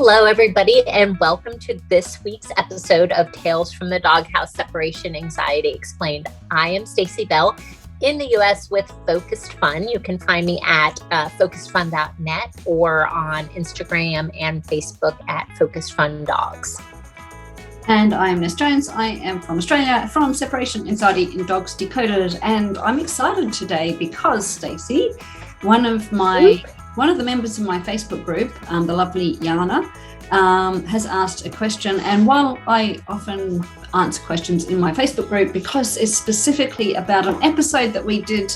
Hello, everybody, and welcome to this week's episode of Tales from the Doghouse Separation Anxiety Explained. I am Stacey Bell in the U.S. with Focused Fun. You can find me at focusedfun.net or on Instagram and Facebook at Focused Fun Dogs. And I am Ness Jones. I am from Australia, from Separation Anxiety in Dogs Decoded, and I'm excited today because Stacey, one of the members of my Facebook group, the lovely Yana, has asked a question. And while I often answer questions in my Facebook group because it's specifically about an episode that we did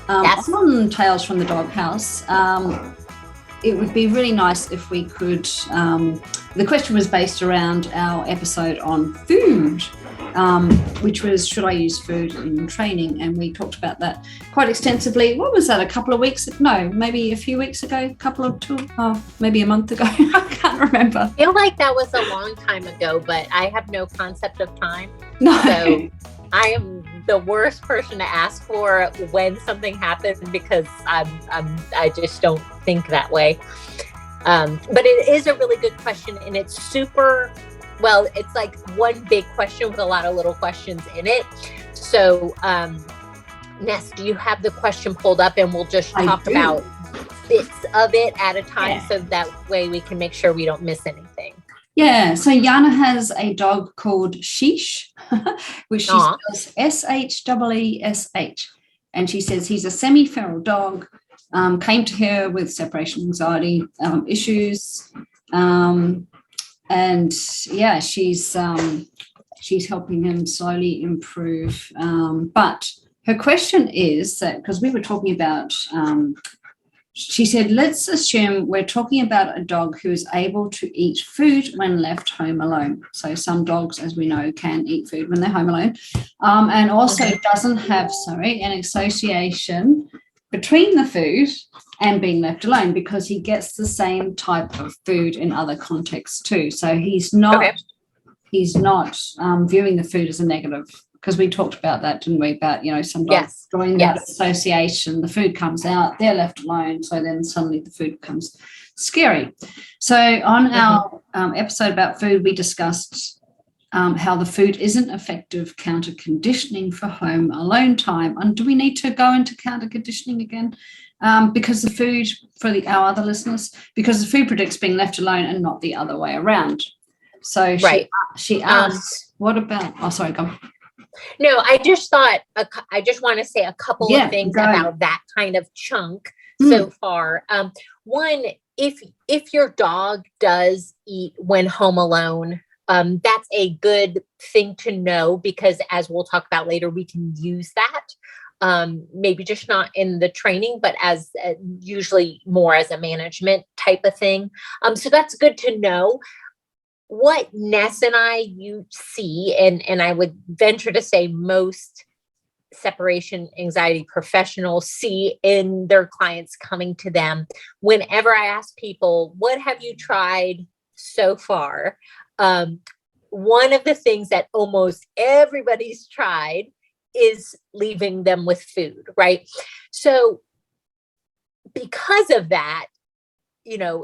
on Tales from the Doghouse, it would be really nice if we could, the question was based around our episode on food, which was, should I use food in training? And we talked about that quite extensively. What was that, a couple of weeks? No, maybe a few weeks ago, maybe a month ago. I can't remember. I feel like that was a long time ago, but I have no concept of time. No. So I am the worst person to ask for when something happens because I just don't think that way. But it is a really good question, and it's it's like one big question with a lot of little questions in it. So, Ness, do you have the question pulled up, and we'll just talk about bits of it at a time so that way we can make sure we don't miss anything. Yeah, so Yana has a dog called Sheesh, which she spells S-H-E-E-S-H. And she says he's a semi-feral dog, came to her with separation anxiety issues. And yeah, she's helping him slowly improve. But her question is that, because we were talking about, she said, let's assume we're talking about a dog who is able to eat food when left home alone. So some dogs, as we know, can eat food when they're home alone, and also doesn't have, an association between the food and being left alone because he gets the same type of food in other contexts too. So he's not viewing the food as a negative, because we talked about that, didn't we? About, some dogs join that association, the food comes out, they're left alone, so then suddenly the food becomes scary. So on our episode about food, we discussed how the food isn't effective counter conditioning for home alone time. And do we need to go into counter conditioning again? Because the food, for our other listeners, because the food predicts being left alone and not the other way around. So she asks, what about, go on. No, I just thought, I just want to say a couple of things about that kind of chunk so far. One, if your dog does eat when home alone, that's a good thing to know, because as we'll talk about later, we can use that. Maybe just not in the training, but as usually more as a management type of thing. So that's good to know. What Ness and you see, and I would venture to say most separation anxiety professionals see in their clients coming to them, whenever I ask people, what have you tried so far? One of the things that almost everybody's tried is leaving them with food, right? So because of that,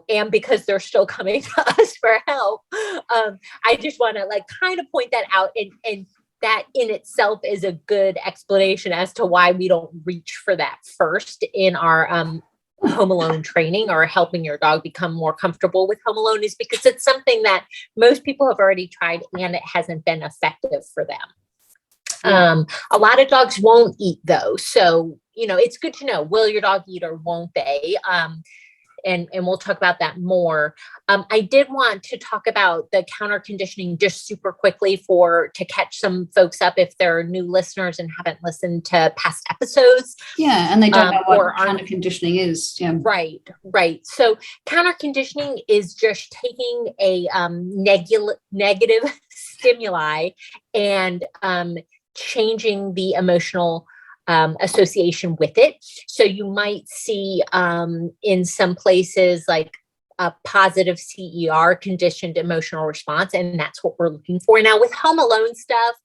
and because they're still coming to us for help, I just want to kind of point that out, and that in itself is a good explanation as to why we don't reach for that first in our home alone training, or helping your dog become more comfortable with home alone, is because it's something that most people have already tried and it hasn't been effective for them. A lot of dogs won't eat though. So, it's good to know, will your dog eat or won't they? And we'll talk about that more. I did want to talk about the counter conditioning just super quickly to catch some folks up if they're new listeners and haven't listened to past episodes. Yeah, and they don't know what counter conditioning is. Yeah. Right. So counter conditioning is just taking a negative stimuli and changing the emotional association with it. So you might see in some places like a positive CER, conditioned emotional response, and that's what we're looking for. Now with home alone stuff,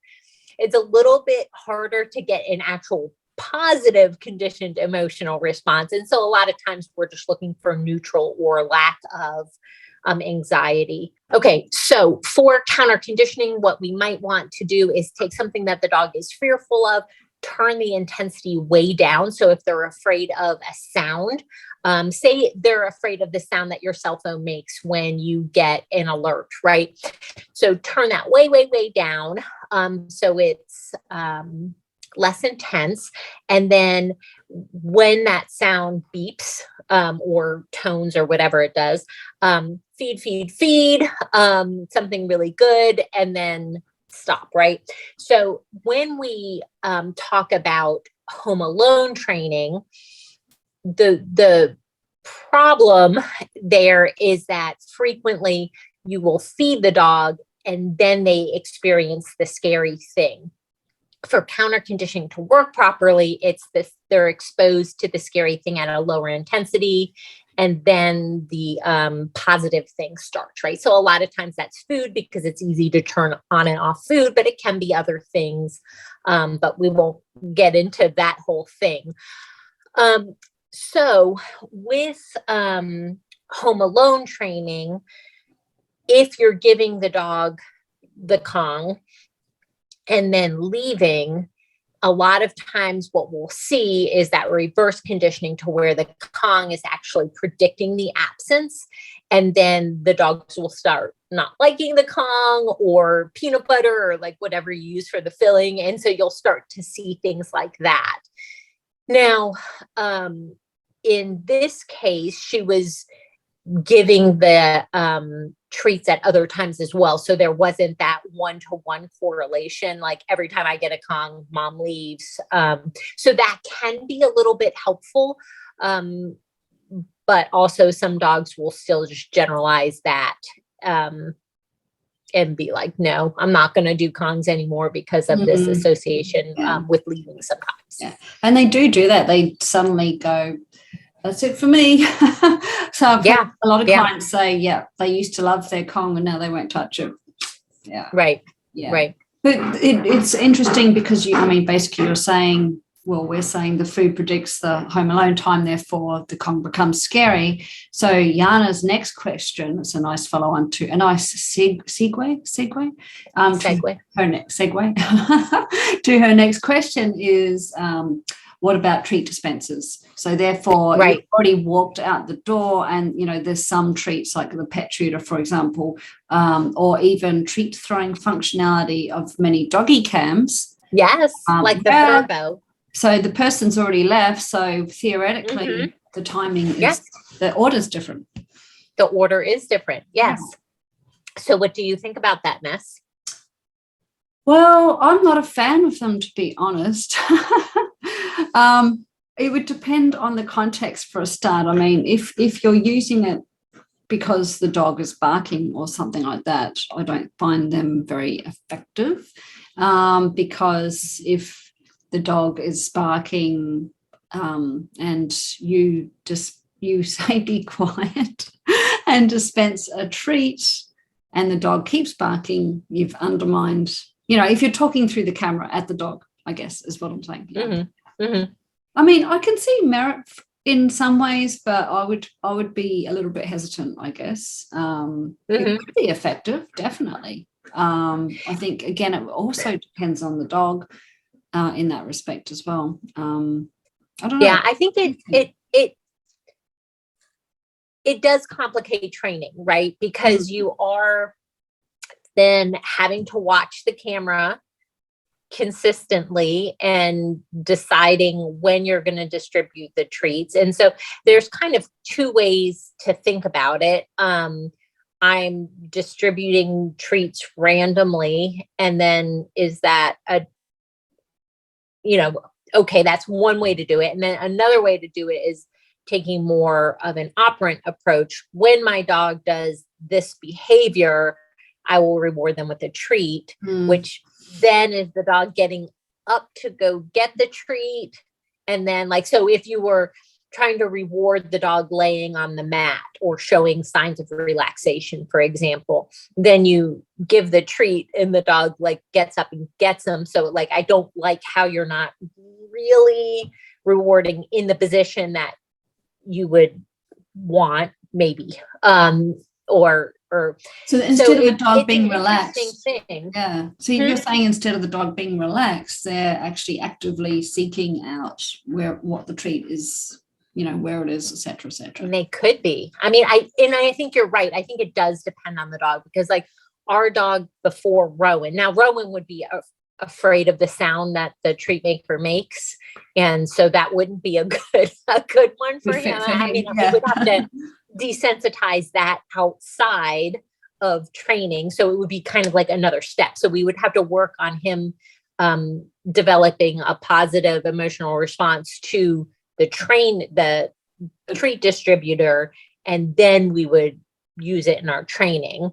it's a little bit harder to get an actual positive conditioned emotional response. And so a lot of times we're just looking for neutral or lack of anxiety. Okay, so for counter conditioning, what we might want to do is take something that the dog is fearful of, turn the intensity way down. So if they're afraid of a sound, say they're afraid of the sound that your cell phone makes when you get an alert, right? So turn that way, way, way down. So it's less intense. And then when that sound beeps or tones or whatever it does, feed, feed, feed, something really good, and then stop, right? So when we talk about home alone training, the problem there is that frequently you will feed the dog and then they experience the scary thing. For counter conditioning to work properly, it's this, they're exposed to the scary thing at a lower intensity, and then the positive thing starts, right? So a lot of times that's food because it's easy to turn on and off food, but it can be other things. But we won't get into that whole thing. So with home alone training, if you're giving the dog the Kong and then leaving, a lot of times what we'll see is that reverse conditioning to where the Kong is actually predicting the absence. And then the dogs will start not liking the Kong or peanut butter or like whatever you use for the filling. And so you'll start to see things like that. Now, in this case, she was giving the treats at other times as well. So there wasn't that one-to-one correlation. Like every time I get a Kong, mom leaves. So that can be a little bit helpful. But also some dogs will still just generalize that and be like, no, I'm not going to do Kongs anymore because of this association with leaving sometimes. Yeah. And they do that. They suddenly go, that's it for me. So I've heard a lot of clients say, they used to love their Kong and now they won't touch it. Yeah. Right. Yeah. Right. But it's interesting because basically you're saying, well, we're saying the food predicts the home alone time, therefore the Kong becomes scary. So Yana's next question, it's a nice follow-on to a nice segue. To her next question is, what about treat dispensers? So therefore, you've already walked out the door and, there's some treats like the pet shooter, for example, or even treat throwing functionality of many doggy cams. Yes, like the Thurbo. So the person's already left. So theoretically, the timing is, the order's different. The order is different. Yes. Yeah. So what do you think about that, Miss? Well, I'm not a fan of them, to be honest. It would depend on the context for a start. I mean, if you're using it because the dog is barking or something like that, I don't find them very effective, because if the dog is barking and you say be quiet and dispense a treat and the dog keeps barking, you've undermined, if you're talking through the camera at the dog, I guess is what I'm saying. Yeah. I mean, I can see merit in some ways, but I would be a little bit hesitant, I guess. It could be effective, definitely. I think, again, it also depends on the dog in that respect as well. I don't know. Yeah, I think it does complicate training, right? Because you are then having to watch the camera consistently and deciding when you're going to distribute the treats. And so there's kind of two ways to think about it. I'm distributing treats randomly, and then is that okay, that's one way to do it. And then another way to do it is taking more of an operant approach. When my dog does this behavior, I will reward them with a treat, which then is the dog getting up to go get the treat. And then so if you were trying to reward the dog laying on the mat or showing signs of relaxation, for example, then you give the treat and the dog gets up and gets them. So I don't like how you're not really rewarding in the position that you would want, maybe. So instead of the dog being an relaxed, thing. Yeah. So you're saying instead of the dog being relaxed, they're actually actively seeking out what the treat is, where it is, et cetera, et cetera. And they could be. I mean, I think you're right. I think it does depend on the dog, because like our dog before Rowan, now Rowan would be afraid of the sound that the treat maker makes, and so that wouldn't be a good one for him. I mean, we would have to desensitize that outside of training, so it would be kind of like another step. So we would have to work on him developing a positive emotional response to the treat distributor, and then we would use it in our training,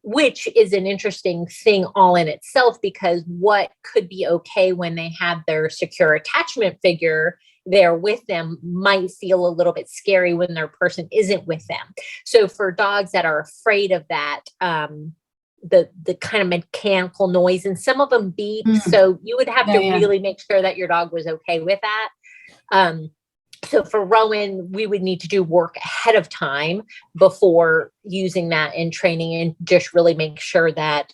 which is an interesting thing all in itself, because what could be okay when they have their secure attachment figure there with them might feel a little bit scary when their person isn't with them. So for dogs that are afraid of that, the kind of mechanical noise, and some of them beep, so you would have to really make sure that your dog was okay with that. So for Rowan, we would need to do work ahead of time before using that in training, and just really make sure that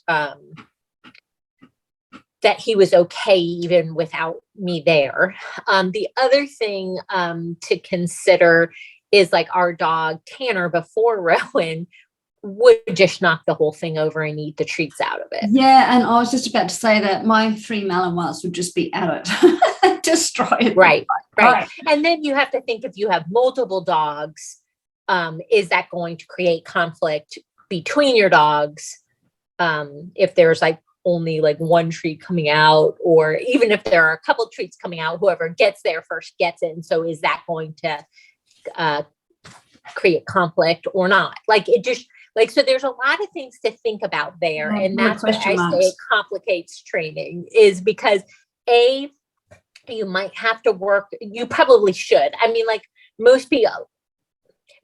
that he was okay even without me there. The other thing to consider is like our dog Tanner before Rowan would just knock the whole thing over and eat the treats out of it. Yeah, and I was just about to say that my 3 Malinois would just be at it, destroy it. Right. And then you have to think, if you have multiple dogs, is that going to create conflict between your dogs? If there's like only like one treat coming out, or even if there are a couple treats coming out, whoever gets there first gets in. So is that going to create conflict or not? Like it just so there's a lot of things to think about there. And that's what I say it complicates training, is because you might have to work, you probably should. I mean, like most people,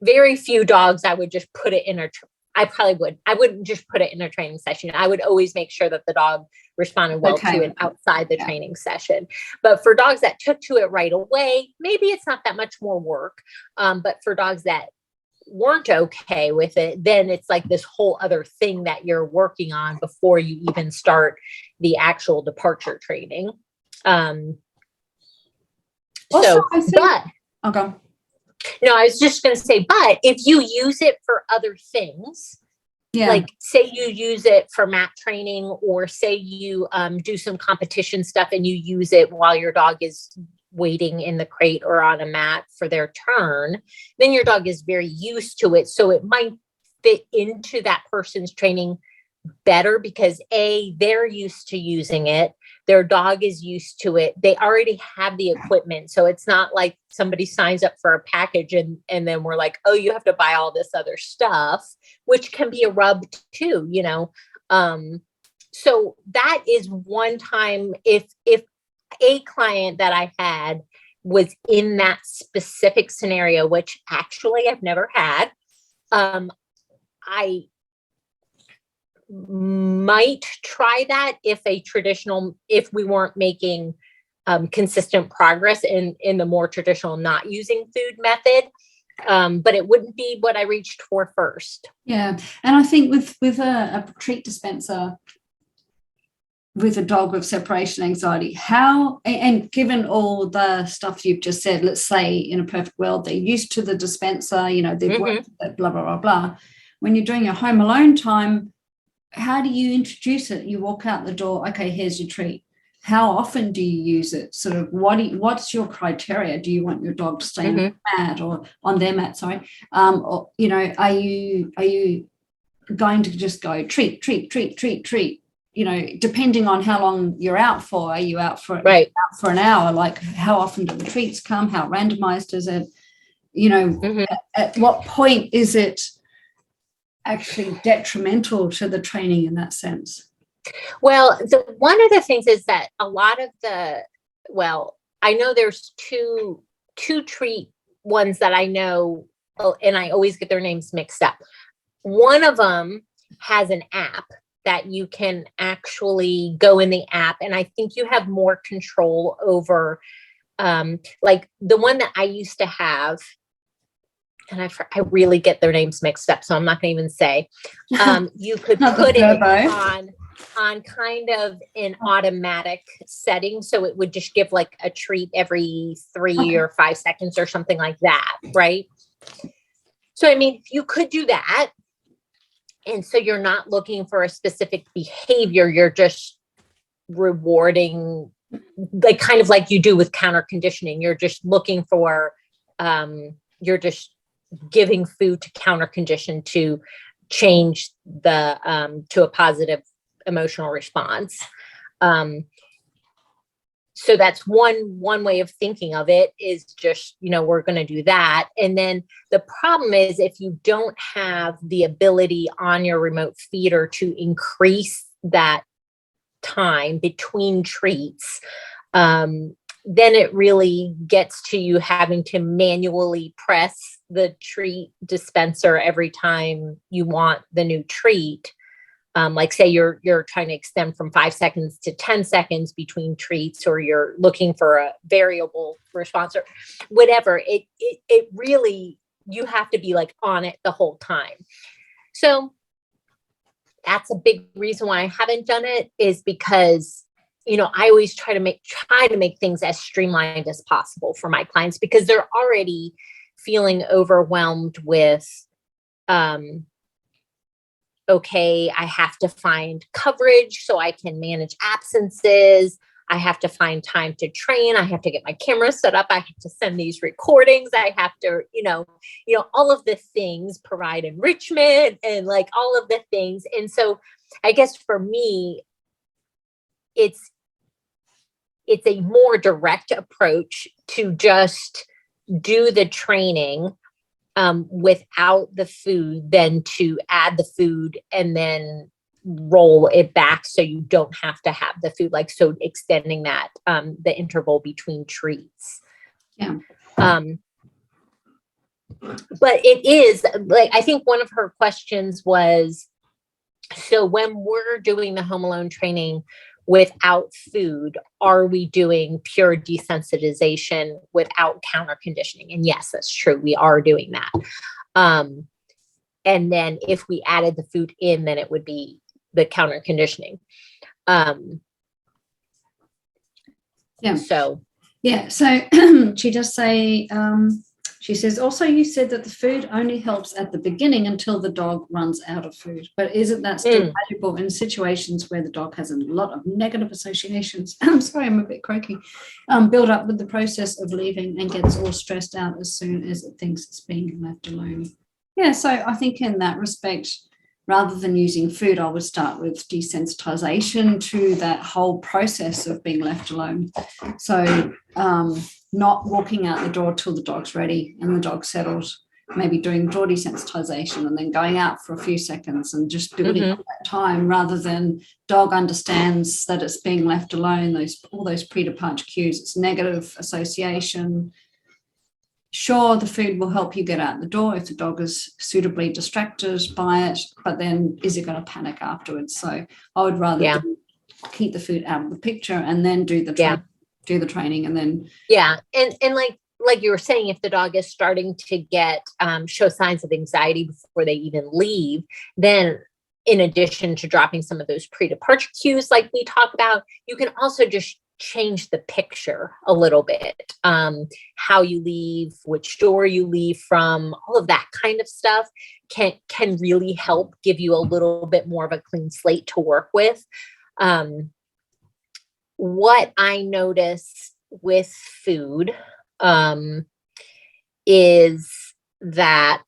very few dogs, I would just put it in I wouldn't just put it in a training session. I would always make sure that the dog responded well to it outside the training session. But for dogs that took to it right away, maybe it's not that much more work. But for dogs that weren't okay with it, then it's like this whole other thing that you're working on before you even start the actual departure training. Also, no, I was just going to say, but if you use it for other things, like say you use it for mat training, or say you do some competition stuff and you use it while your dog is waiting in the crate or on a mat for their turn, then your dog is very used to it. So it might fit into that person's training better, because they're used to using it. Their dog is used to it. They already have the equipment. So it's not like somebody signs up for a package and then we're like, oh, you have to buy all this other stuff, which can be a rub too, so that is one time, if a client that I had was in that specific scenario, which actually I've never had, I might try that if we weren't making consistent progress in the more traditional not using food method. But it wouldn't be what I reached for first. Yeah. And I think with a treat dispenser with a dog with separation anxiety, and given all the stuff you've just said, let's say in a perfect world, they're used to the dispenser, they've worked with it, blah, blah, blah, blah. When you're doing your home alone time, how do you introduce it? You walk out the door, okay, here's your treat. How often do you use it? Sort of what's your criteria? Do you want your dog to stay on the mat or on their mat, sorry? Or, are you going to just go treat, depending on how long you're out for? Are you out for an hour? Like how often do the treats come? How randomized is it? At what point is it actually detrimental to the training in that sense? Well, one of the things is that a lot of I know there's two treat ones that I know, and I always get their names mixed up. One of them has an app that you can actually go in the app, and I think you have more control over, like the one that I used to have and I really get their names mixed up, so I'm not going to even say. You could Not put the it turbo. on kind of an automatic setting, so it would just give like a treat every 3 or 5 seconds or something like that, right? So I mean, you could do that, and so you're not looking for a specific behavior, you're just rewarding, like kind of like you do with counter conditioning. You're just looking for, you're just giving food to counter condition to change the to a positive emotional response. So that's one way of thinking of it, is just, we're going to do that. And then the problem is, if you don't have the ability on your remote feeder to increase that time between treats, then it really gets to you having to manually press the treat dispenser every time you want the new treat. Like say you're trying to extend from 5 seconds to 10 seconds between treats, or you're looking for a variable response or whatever. It really, you have to be like on it the whole time. So that's a big reason why I haven't done it, is because, I always try to make things as streamlined as possible for my clients, because they're already feeling overwhelmed with, okay, I have to find coverage so I can manage absences. I have to find time to train. I have to get my camera set up. I have to send these recordings. I have to, all of the things, provide enrichment and like all of the things. And so I guess for me, it's a more direct approach to just do the training without the food, than to add the food and then roll it back so you don't have to have the food, like, so extending that the interval between treats. Yeah. But it is like, I think one of her questions was, so when we're doing the home alone training without food, are we doing pure desensitization without counter conditioning? And yes, that's true. We are doing that. And then if we added the food in, then it would be the counter conditioning. Yeah. So she does say, she says, also, you said that the food only helps at the beginning until the dog runs out of food. But isn't that still valuable in situations where the dog has a lot of negative associations? I'm sorry, I'm a bit croaky. Build up with the process of leaving and gets all stressed out as soon as it thinks it's being left alone. Yeah, so I think in that respect, rather than using food, I would start with desensitization to that whole process of being left alone. So not walking out the door till the dog's ready and the dog's settled, maybe doing draw desensitization and then going out for a few seconds and just building up that time, rather than dog understands that it's being left alone, all those pre-departure cues, it's negative association. Sure, the food will help you get out the door if the dog is suitably distracted by it, but then is it going to panic afterwards? So I would rather keep the food out of the picture and then do the training and then and like you were saying, if the dog is starting to get show signs of anxiety before they even leave, then in addition to dropping some of those pre-departure cues like we talk about, you can also just change the picture a little bit. How you leave, which door you leave from, all of that kind of stuff can really help give you a little bit more of a clean slate to work with. What I notice with food is that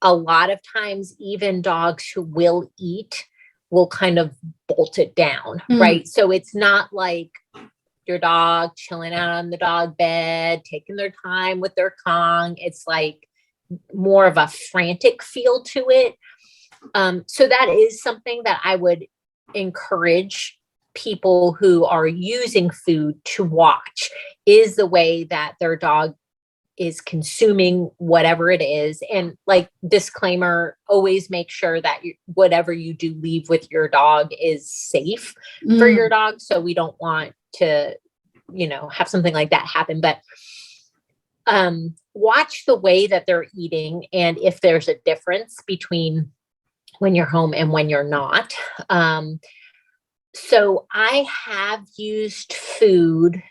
a lot of times, even dogs who will eat will kind of bolt it down, right? So it's not like your dog chilling out on the dog bed, taking their time with their Kong. It's like more of a frantic feel to it. So that is something that I would encourage people who are using food to watch, is the way that their dog is consuming whatever it is. And like, disclaimer, always make sure that whatever you do leave with your dog is safe for your dog. So we don't want to, have something like that happen. But watch the way that they're eating and if there's a difference between when you're home and when you're not. So I have used food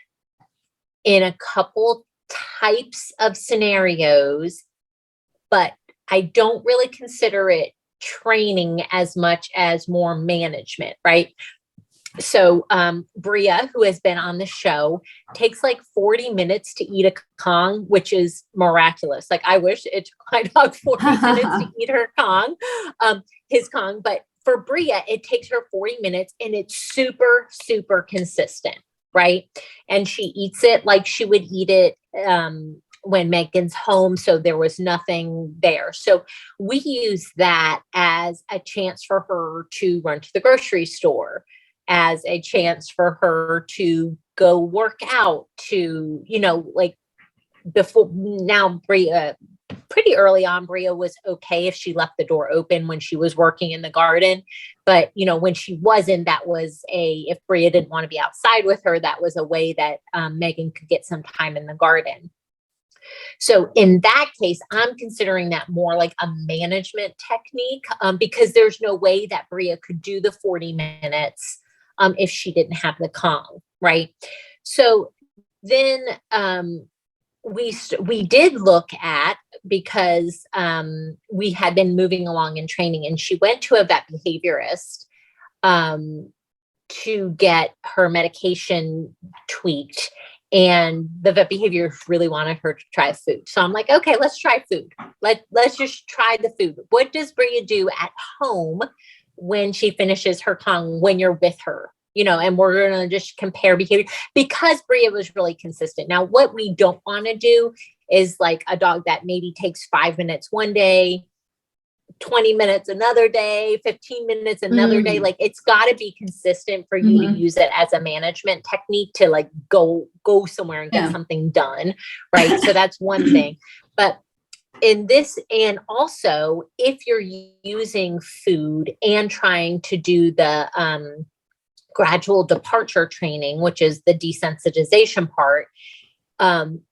in a couple types of scenarios, but I don't really consider it training as much as more management, right? So Bria, who has been on the show, takes like 40 minutes to eat a Kong, which is miraculous. Like I wish it took my dog 40 minutes to eat her Kong, his Kong. But for Bria, it takes her 40 minutes and it's super, super consistent, right? And she eats it like she would eat it when Megan's home. So there was nothing there. So we use that as a chance for her to run to the grocery store, as a chance for her to go work out, to, like before now, Bria, pretty early on, Bria was okay if she left the door open when she was working in the garden. But, when she wasn't, that was if Bria didn't want to be outside with her, that was a way that Megan could get some time in the garden. So in that case, I'm considering that more like a management technique, because there's no way that Bria could do the 40 minutes if she didn't have the Kong, right? So then we did look at, because we had been moving along in training, and she went to a vet behaviorist to get her medication tweaked. And the vet behaviorist really wanted her to try food. So I'm like, okay, let's try food. Let's just try the food. What does Bria do at home when she finishes her Kong, when you're with her? And we're going to just compare behavior, because Bria was really consistent. Now, what we don't want to do is like a dog that maybe takes 5 minutes one day, 20 minutes another day, 15 minutes another day. Like, it's got to be consistent for you to use it as a management technique to like go somewhere and get something done. Right. So that's one thing. But in this, and also if you're using food and trying to do the gradual departure training, which is the desensitization part, and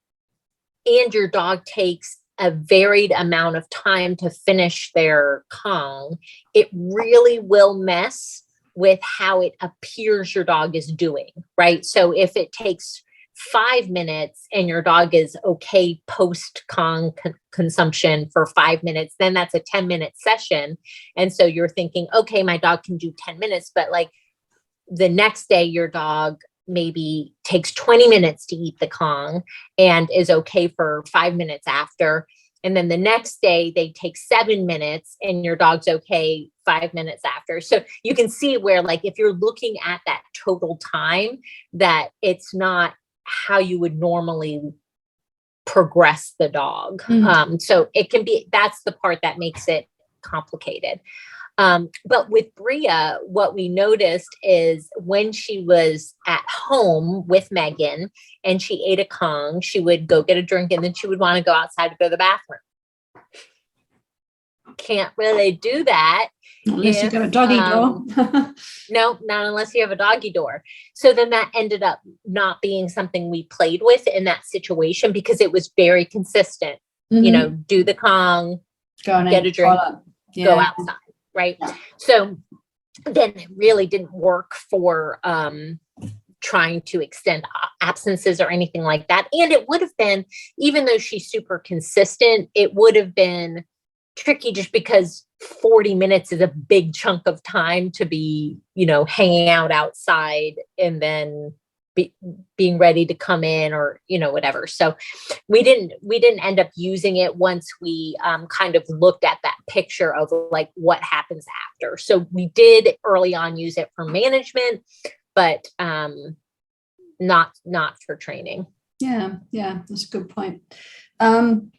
your dog takes a varied amount of time to finish their Kong, it really will mess with how it appears your dog is doing, right? So if it takes 5 minutes and your dog is okay post Kong consumption for 5 minutes, then that's a 10-minute session. And so you're thinking, okay, my dog can do 10 minutes, but like the next day your dog maybe takes 20 minutes to eat the Kong and is okay for 5 minutes after. And then the next day they take 7 minutes and your dog's okay 5 minutes after. So you can see where, like, if you're looking at that total time, that it's not how you would normally progress the dog. So it can be, that's the part that makes it complicated. But with Bria, what we noticed is when she was at home with Megan and she ate a Kong, she would go get a drink and then she would want to go outside to go to the bathroom. Can't really do that. Unless you got a doggy door. No, not unless you have a doggy door. So then that ended up not being something we played with in that situation, because it was very consistent. Do the Kong, get a drink, go outside. Right. Yeah. So then it really didn't work for trying to extend absences or anything like that. And it would have been, even though she's super consistent, it would have been tricky just because 40 minutes is a big chunk of time to be, hanging out outside and then being ready to come in, or, whatever. So we didn't end up using it once we kind of looked at that picture of like what happens after. So we did early on use it for management, but not for training. Yeah, that's a good point. And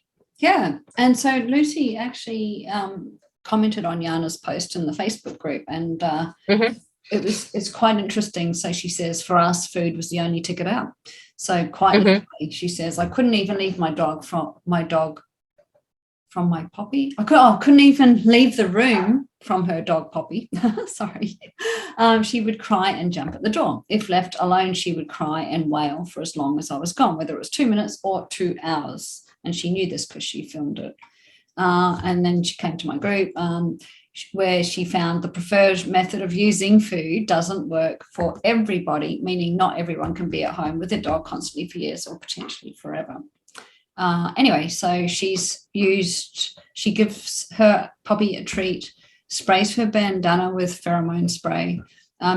so Lucy actually commented on Yana's post in the Facebook group, and it's quite interesting. So she says, for us, food was the only ticket out. So quite literally, she says, I couldn't even leave my dog from my Poppy. I couldn't even leave the room from her dog Poppy. Sorry. She would cry and jump at the door. If left alone, she would cry and wail for as long as I was gone, whether it was 2 minutes or 2 hours. and she knew this because she filmed it. And then she came to my group where she found the preferred method of using food doesn't work for everybody, meaning not everyone can be at home with their dog constantly for years or potentially forever. Anyway, so she gives her puppy a treat, sprays her bandana with pheromone spray.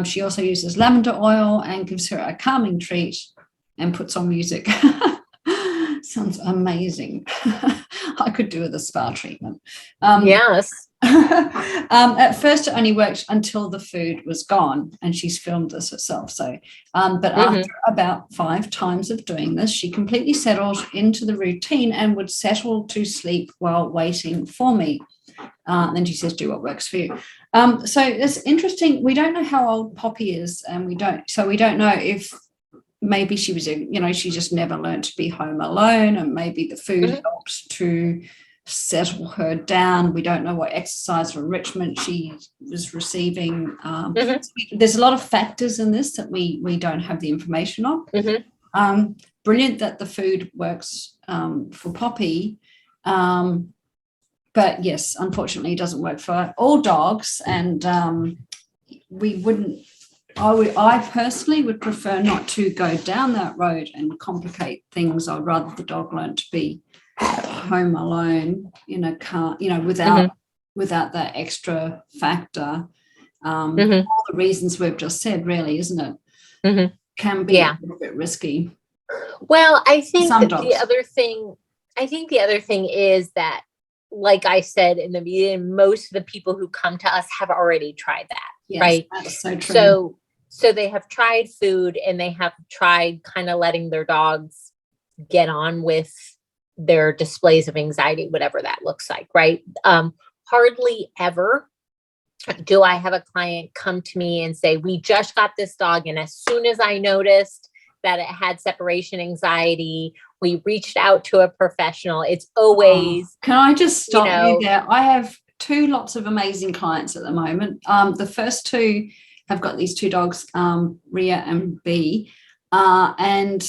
She also uses lavender oil and gives her a calming treat and puts on music. Sounds amazing. I could do with a spa treatment. Yes. At first, it only worked until the food was gone, and she's filmed this herself. So, but after about 5 times of doing this, she completely settled into the routine and would settle to sleep while waiting for me. And then she says, "Do what works for you." So it's interesting. We don't know how old Poppy is, and we don't know if maybe she was, she just never learned to be home alone, and maybe the food helped to settle her down. We don't know what exercise or enrichment she was receiving. There's a lot of factors in this that we don't have the information on. Brilliant that the food works for Poppy. But yes, unfortunately, it doesn't work for all dogs. And I personally would prefer not to go down that road and complicate things. I'd rather the dog learn to be at home alone in a car, without that extra factor. All the reasons we've just said, really, isn't it? Can be a little bit risky. Well, I think the other thing is that, like I said in the beginning, most of the people who come to us have already tried that. Yes, right? That's so true. So they have tried food, and they have tried kind of letting their dogs get on with their displays of anxiety, whatever that looks like, right? Hardly ever do I have a client come to me and say, "We just got this dog, and as soon as I noticed that it had separation anxiety, we reached out to a professional." It's always... Can I just stop you there? I have 2 lots of amazing clients at the moment. The first 2 have got these 2 dogs, Rhea and B, and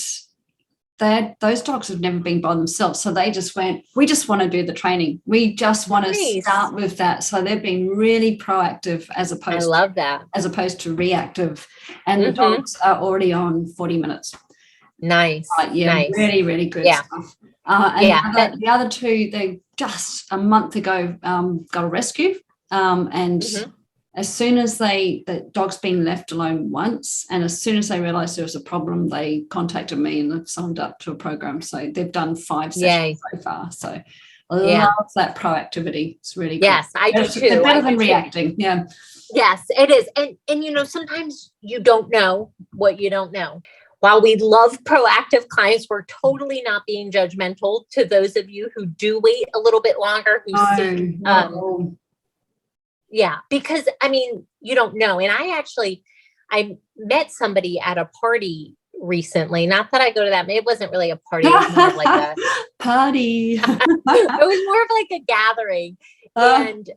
those dogs have never been by themselves. So they just went, "We just want to do the training. We just want to start with that." So they've been really proactive as opposed to reactive. And the dogs are already on 40 minutes. Nice. Nice. Really, really good stuff. And the other 2, they just a month ago got a rescue. And as soon as the dog's been left alone once, and as soon as they realized there was a problem, they contacted me and they've signed up to a program. So they've done 5 sessions so far. So I love that proactivity. It's really good. Yes, I do too. They're better than reacting. Yeah. Yes, it is. And sometimes you don't know what you don't know. While we love proactive clients, we're totally not being judgmental to those of you who do wait a little bit longer, because you don't know. And I met somebody at a party recently. Not that I go to that. It wasn't really a party. It was more of like a party. It was more of like a gathering. And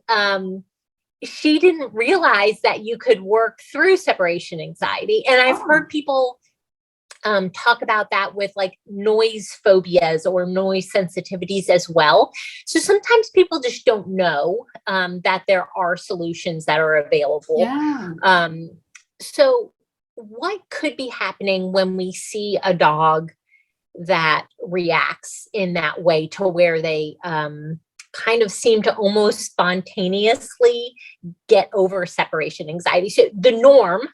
she didn't realize that you could work through separation anxiety. And I've heard people talk about that with like noise phobias or noise sensitivities as well. So sometimes people just don't know that there are solutions that are available. Yeah. So what could be happening when we see a dog that reacts in that way, to where they kind of seem to almost spontaneously get over separation anxiety? So the norm,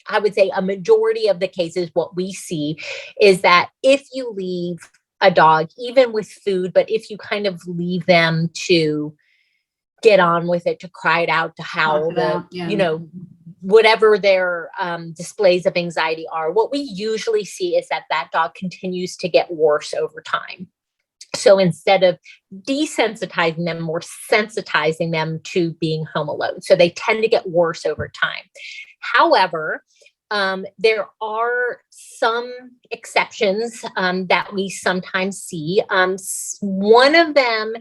I would say a majority of the cases, what we see is that if you leave a dog, even with food, but if you kind of leave them to get on with it, to cry it out, to howl, whatever their displays of anxiety are, what we usually see is that dog continues to get worse over time. So instead of desensitizing them, we're sensitizing them to being home alone. So they tend to get worse over time. However, there are some exceptions that we sometimes see. One of them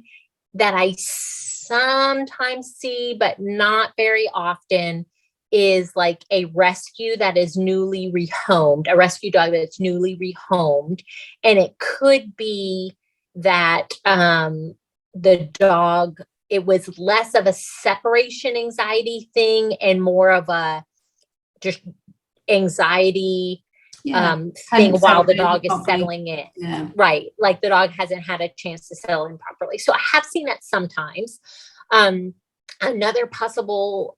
that I sometimes see, but not very often, is like a rescue that is newly rehomed, a rescue dog that's newly rehomed. And it could be that the dog, it was less of a separation anxiety thing and more of a just anxiety thing while the dog is settling in. Yeah. Right. Like the dog hasn't had a chance to settle in properly. So I have seen that sometimes. Another possible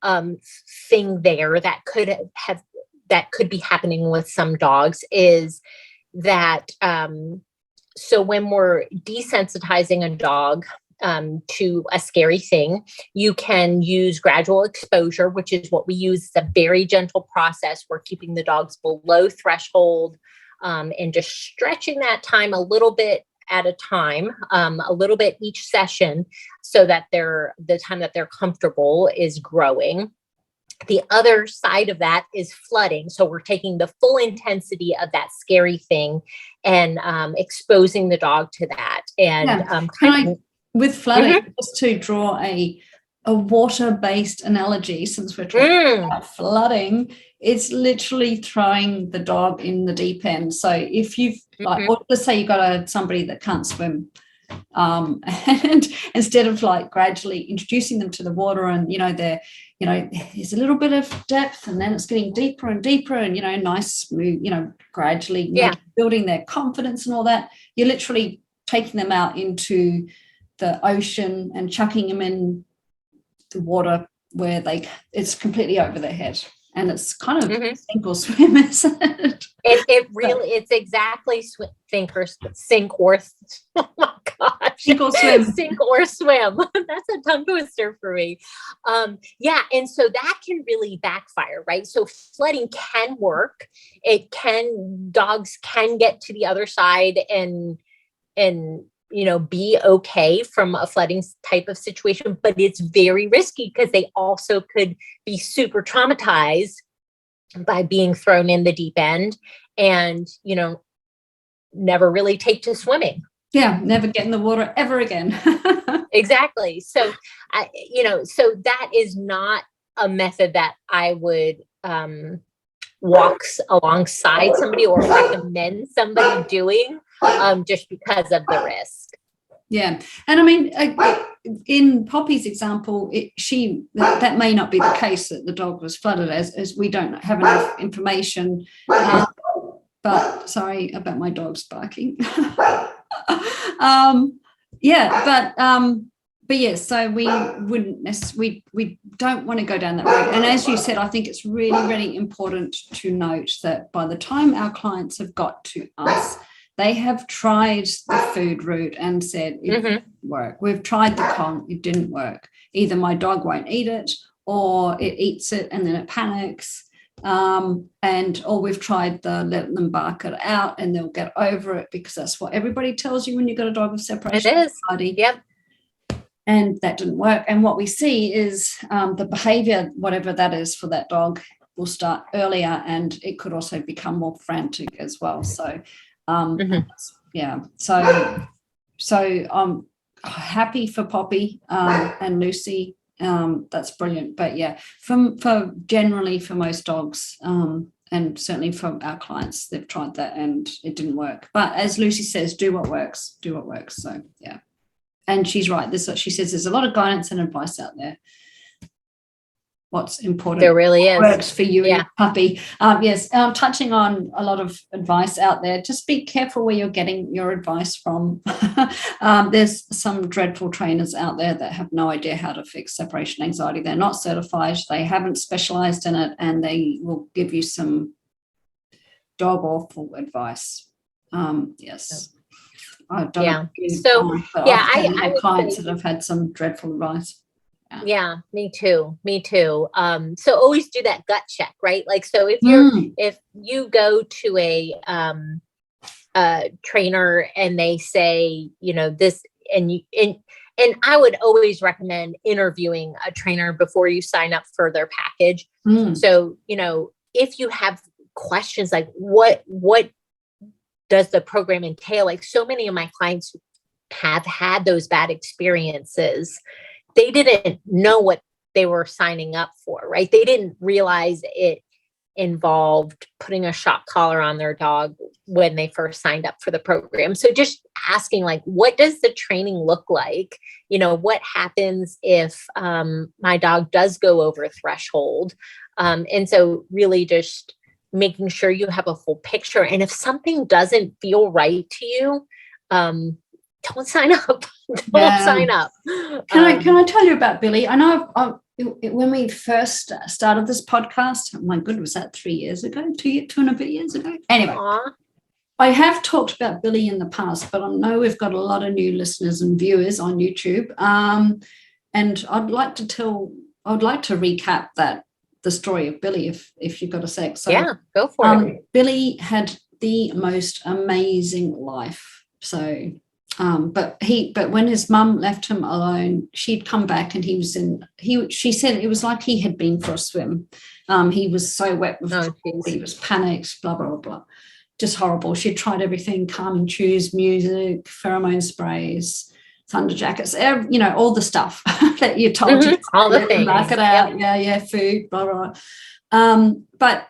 thing there that could be happening with some dogs is that so when we're desensitizing a dog to a scary thing, you can use gradual exposure, which is what we use. It's a very gentle process. We're keeping the dogs below threshold and just stretching that time a little bit at a time, a little bit each session, so that the time that they're comfortable is growing. The other side of that is flooding. So we're taking the full intensity of that scary thing and exposing the dog to that. And with flooding, just to draw a water-based analogy, since we're talking about flooding, it's literally throwing the dog in the deep end. So if you've or let's say you've got somebody that can't swim, and instead of like gradually introducing them to the water, and there's a little bit of depth, and then it's getting deeper and deeper, and nice smooth, gradually building their confidence and all that, you're literally taking them out into the ocean and chucking them in the water where it's completely over their head, and it's kind of sink or swim, isn't it? It really, it's exactly sink or oh my gosh, sink or swim. Sink or swim. That's a tongue twister for me. And so that can really backfire, right? So flooding can work. Dogs can get to the other side and be okay from a flooding type of situation, but it's very risky because they also could be super traumatized by being thrown in the deep end and, never really take to swimming. Yeah, never get in the water ever again. Exactly. So, so that is not a method that I would walk alongside somebody or recommend somebody doing just because of the risk. Yeah. And I mean, in Poppy's example, that may not be the case, that the dog was flooded, as we don't have enough information. But sorry about my dogs barking. But yes, so we don't want to go down that road. And as you said, I think it's really, really important to note that by the time our clients have got to us, they have tried the food route and said it didn't work. We've tried the Kong, it didn't work. Either my dog won't eat it, or it eats it and then it panics. Or we've tried the let them bark it out and they'll get over it, because that's what everybody tells you when you've got a dog with separation anxiety. Yep. And that didn't work. And what we see is the behavior, whatever that is for that dog, will start earlier, and it could also become more frantic as well. So so I'm happy for Poppy and Lucy. That's brilliant. But yeah, for generally for most dogs, and certainly for our clients, they've tried that and it didn't work. But as Lucy says, do what works. So yeah. And she's right. She says there's a lot of guidance and advice out there. What's important, there really is, works for you and your puppy. Yes, touching on a lot of advice out there. Just be careful where you're getting your advice from. There's some dreadful trainers out there that have no idea how to fix separation anxiety. They're not certified. They haven't specialized in it, and they will give you some dog awful advice. Yes. I don't know. So I've had clients that have had some dreadful advice. Yeah, me too. So always do that gut check, right? Like, so if you go to a trainer and they say, this, and I would always recommend interviewing a trainer before you sign up for their package. So, if you have questions like what does the program entail? Like, so many of my clients have had those bad experiences. They didn't know what they were signing up for, right? They didn't realize it involved putting a shock collar on their dog when they first signed up for the program. So just asking, like, what does the training look like? What happens if my dog does go over a threshold? And so really just making sure you have a full picture. And if something doesn't feel right to you, don't sign up. Don't sign up. Can I tell you about Billy? I know when we first started this podcast, oh my goodness, was that 3 years ago? 2 and a bit years ago? Anyway, I have talked about Billy in the past, but I know we've got a lot of new listeners and viewers on YouTube. And I'd like to recap the story of Billy, if you've got a sec. So, yeah, go for it. Billy had the most amazing life. So, but when his mum left him alone, she'd come back and she said it was like he had been for a swim. He was so wet with he was panicked, blah, blah, blah, blah. Just horrible. She'd tried everything, calming chews, music, pheromone sprays, thunder jackets, all the stuff that you're told to all the things. Mark it out. Yep. Food, blah, blah, blah. But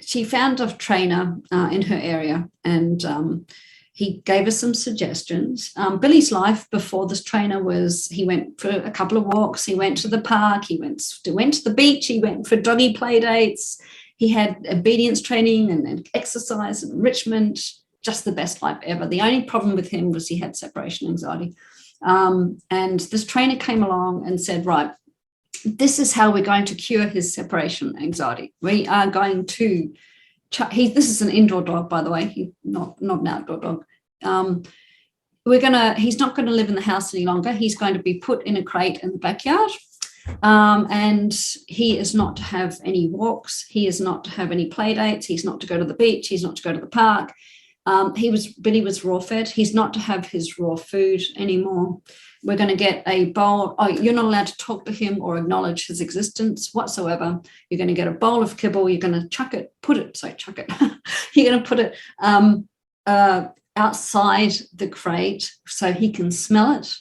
she found a trainer in her area, and he gave us some suggestions. Billy's life before this trainer was, he went for a couple of walks, he went to the park, he went to the beach, he went for doggy play dates, he had obedience training and exercise and enrichment, just the best life ever. The only problem with him was he had separation anxiety. And this trainer came along and said, right, this is how we're going to cure his separation anxiety. We are going to, this is an indoor dog, by the way, not an outdoor dog. He's not going to live in the house any longer. He's going to be put in a crate in the backyard. And he is not to have any walks. He is not to have any play dates. He's not to go to the beach. He's not to go to the park. Billy was raw fed. He's not to have his raw food anymore. We're going to get a bowl. Oh, you're not allowed to talk to him or acknowledge his existence whatsoever. You're going to get a bowl of kibble. You're going to chuck it. You're going to put it outside the crate so he can smell it,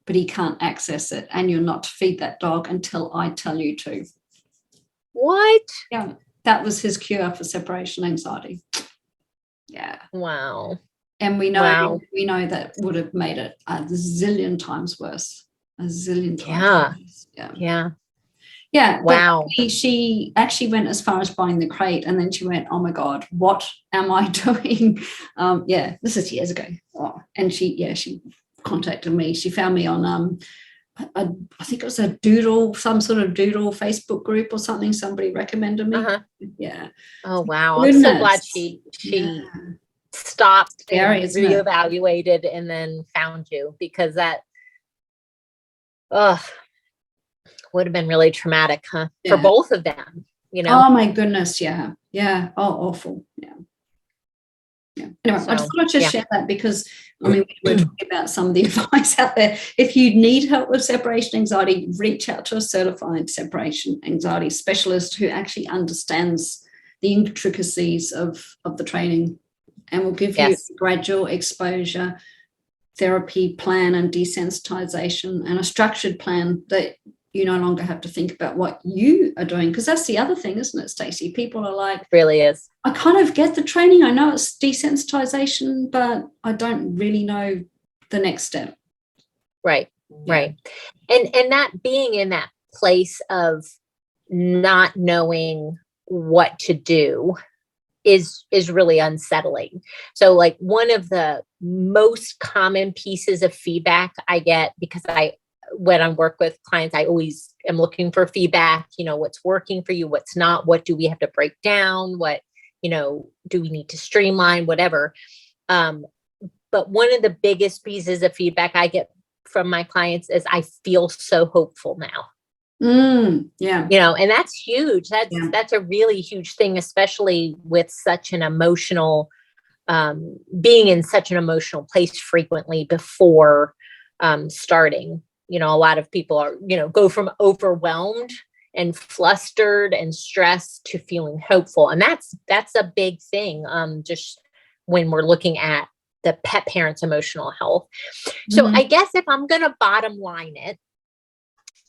but he can't access it. And you're not to feed that dog until I tell you to. What? Yeah, that was his cure for separation anxiety. Yeah. Wow. And we know that would have made it a zillion times worse. A zillion times worse. Yeah. Yeah. Wow. She actually went as far as buying the crate, and then she went, oh my God, what am I doing? This is years ago. Oh, and she contacted me. She found me on I think it was a doodle, some sort of doodle Facebook group or something. Somebody recommended me. Yeah. Oh wow. I'm so glad she stopped and reevaluated and then found you, because that would have been really traumatic, huh? For both of them, Oh my goodness, yeah. Oh, awful. Yeah. Anyway, I just thought I'd share that, because we're talking about some of the advice out there. If you need help with separation anxiety, reach out to a certified separation anxiety specialist who actually understands the intricacies of the training, and will give you gradual exposure, therapy plan and desensitization, and a structured plan that you no longer have to think about what you are doing. Because that's the other thing, isn't it, Stacey? People are like, really is. I kind of get the training. I know it's desensitization, but I don't really know the next step. Right. And that being in that place of not knowing what to do is really unsettling. So like one of the most common pieces of feedback I get, because when I work with clients, I always am looking for feedback, what's working for you, what's not, what do we have to break down, what, do we need to streamline, whatever. But one of the biggest pieces of feedback I get from my clients is I feel so hopeful now. Yeah. And that's huge. That's a really huge thing, especially with such an emotional, being in such an emotional place frequently before starting. A lot of people are, go from overwhelmed and flustered and stressed to feeling hopeful. And that's a big thing. Just when we're looking at the pet parent's emotional health. So I guess if I'm going to bottom line it,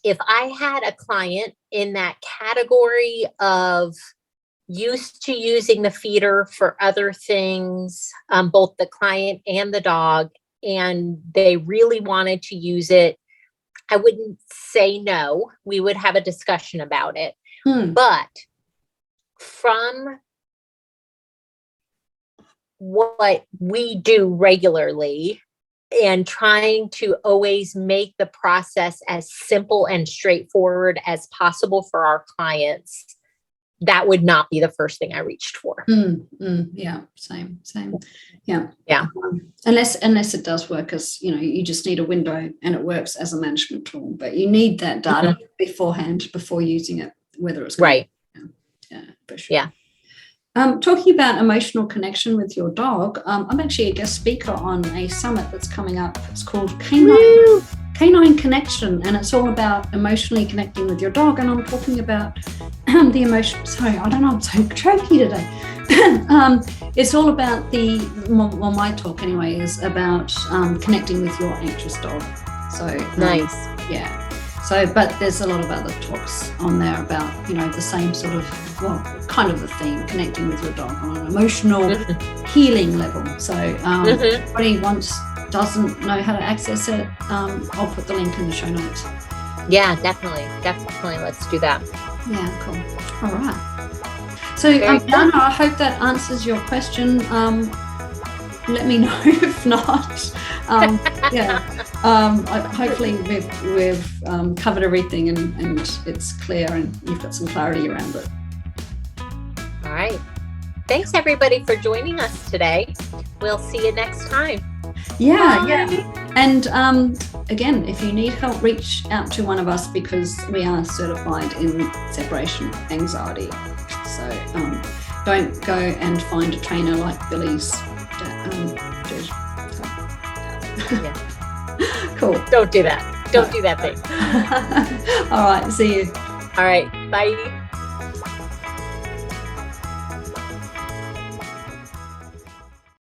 if I had a client in that category of used to using the feeder for other things, both the client and the dog, and they really wanted to use it, I wouldn't say no. We would have a discussion about it. But from what we do regularly and trying to always make the process as simple and straightforward as possible for our clients, that would not be the first thing I reached for. Yeah, same. Yeah. Unless it does work as, you just need a window and it works as a management tool, but you need that data beforehand before using it, whether it's right. Yeah, for sure. Yeah. Talking about emotional connection with your dog, I'm actually a guest speaker on a summit that's coming up. It's called Canine Connection, and it's all about emotionally connecting with your dog. And I'm talking about the emotion. Sorry, I don't know. I'm so choky today. It's all about my talk anyway is about connecting with your anxious dog. So nice. Yeah. So, but there's a lot of other talks on there about, the same sort of, kind of a theme, connecting with your dog on an emotional healing level. So, if anybody doesn't know how to access it, I'll put the link in the show notes. Yeah, definitely. Let's do that. Yeah, cool. All right. So, Yana, I hope that answers your question. Let me know if not. Hopefully we've covered everything and it's clear and you've got some clarity around it. All right. Thanks everybody for joining us today. We'll see you next time. Yeah. And again, if you need help, reach out to one of us because we are certified in separation anxiety. So don't go and find a trainer like Billy's did. Yeah. Cool. Don't do that. Don't do that thing. All right. See you. All right. Bye.